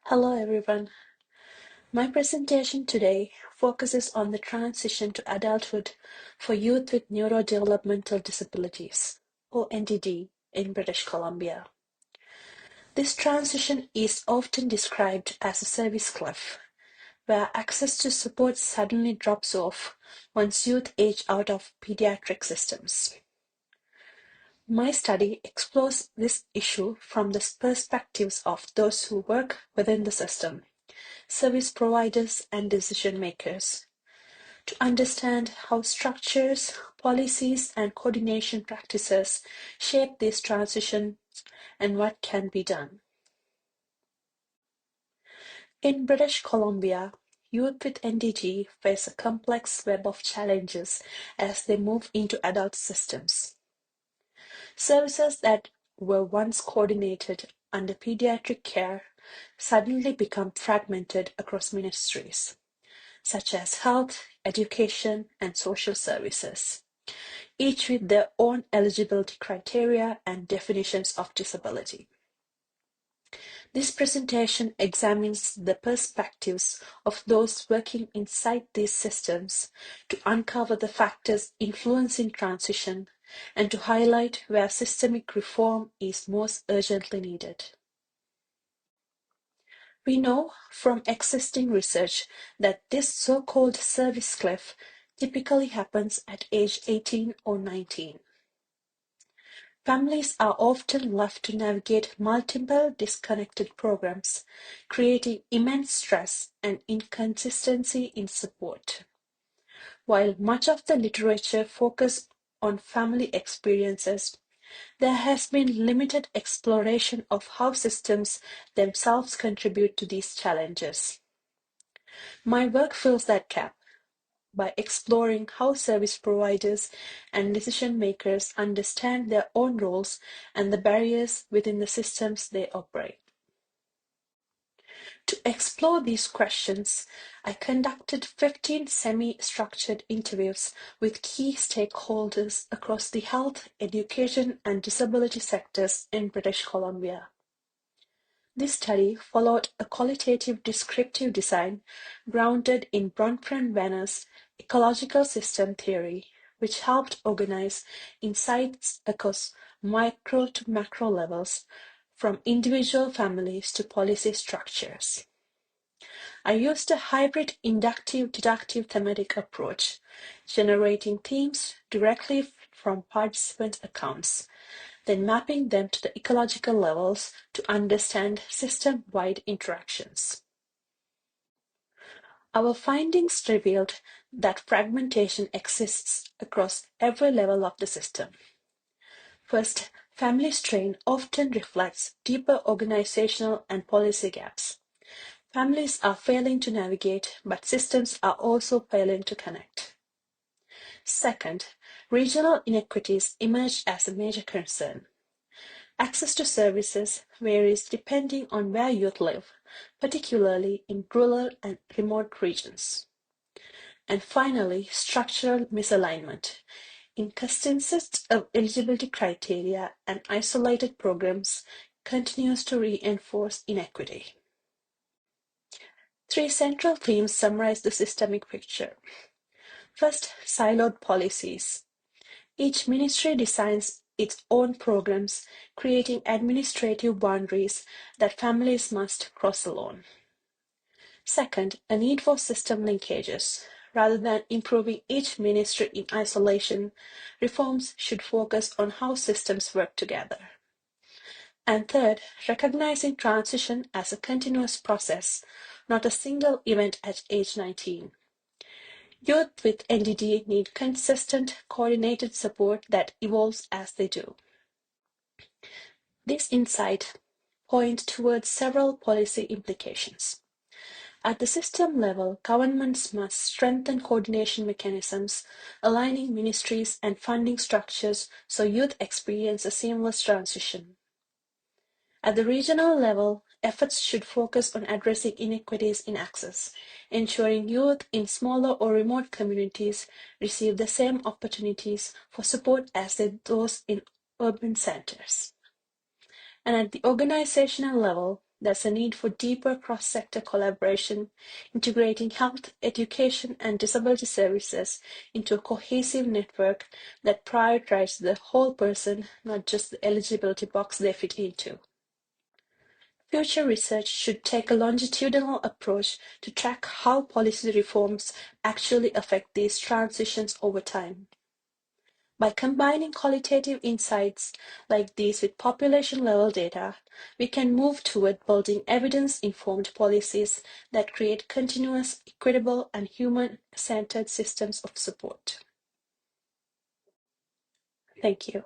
Hello everyone. My presentation today focuses on the transition to adulthood for youth with neurodevelopmental disabilities, or NDD, in British Columbia. This transition is often described as a service cliff, where access to support suddenly drops off once youth age out of pediatric systems. My study explores this issue from the perspectives of those who work within the system, service providers, and decision makers, to understand how structures, policies, and coordination practices shape this transition and what can be done. In British Columbia, youth with NDG face a complex web of challenges as they move into adult systems. Services that were once coordinated under pediatric care suddenly become fragmented across ministries, such as health, education, and social services, each with their own eligibility criteria and definitions of disability. This presentation examines the perspectives of those working inside these systems to uncover the factors influencing transition and to highlight where systemic reform is most urgently needed. We know from existing research that this so-called service cliff typically happens at age 18 or 19. Families are often left to navigate multiple disconnected programs, creating immense stress and inconsistency in support. While much of the literature focuses on family experiences, there has been limited exploration of how systems themselves contribute to these challenges. My work fills that gap by exploring how service providers and decision makers understand their own roles and the barriers within the systems they operate. To explore these questions, I conducted 15 semi-structured interviews with key stakeholders across the health, education, and disability sectors in British Columbia. This study followed a qualitative descriptive design grounded in Bronfenbrenner's ecological system theory, which helped organize insights across micro to macro levels, from individual families to policy structures. I used a hybrid inductive-deductive thematic approach, generating themes directly from participant accounts, then mapping them to the ecological levels to understand system-wide interactions. Our findings revealed that fragmentation exists across every level of the system. First, family strain often reflects deeper organizational and policy gaps. Families are failing to navigate, but systems are also failing to connect. Second, regional inequities emerge as a major concern. Access to services varies depending on where youth live, particularly in rural and remote regions. And finally, structural misalignment. Inconsistency of eligibility criteria and isolated programs continues to reinforce inequity. Three central themes summarize the systemic picture. First, siloed policies. Each ministry designs its own programs, creating administrative boundaries that families must cross alone. Second, a need for system linkages. Rather than improving each ministry in isolation, reforms should focus on how systems work together. And third, recognizing transition as a continuous process, not a single event at age 19. Youth with NDD need consistent, coordinated support that evolves as they do. This insight points towards several policy implications. At the system level, governments must strengthen coordination mechanisms, aligning ministries and funding structures so youth experience a seamless transition. At the regional level, efforts should focus on addressing inequities in access, ensuring youth in smaller or remote communities receive the same opportunities for support as those in urban centers. And at the organizational level, there's a need for deeper cross-sector collaboration, integrating health, education, and disability services into a cohesive network that prioritizes the whole person, not just the eligibility box they fit into. Future research should take a longitudinal approach to track how policy reforms actually affect these transitions over time. By combining qualitative insights like these with population-level data, we can move toward building evidence-informed policies that create continuous, equitable, and human-centered systems of support. Thank you.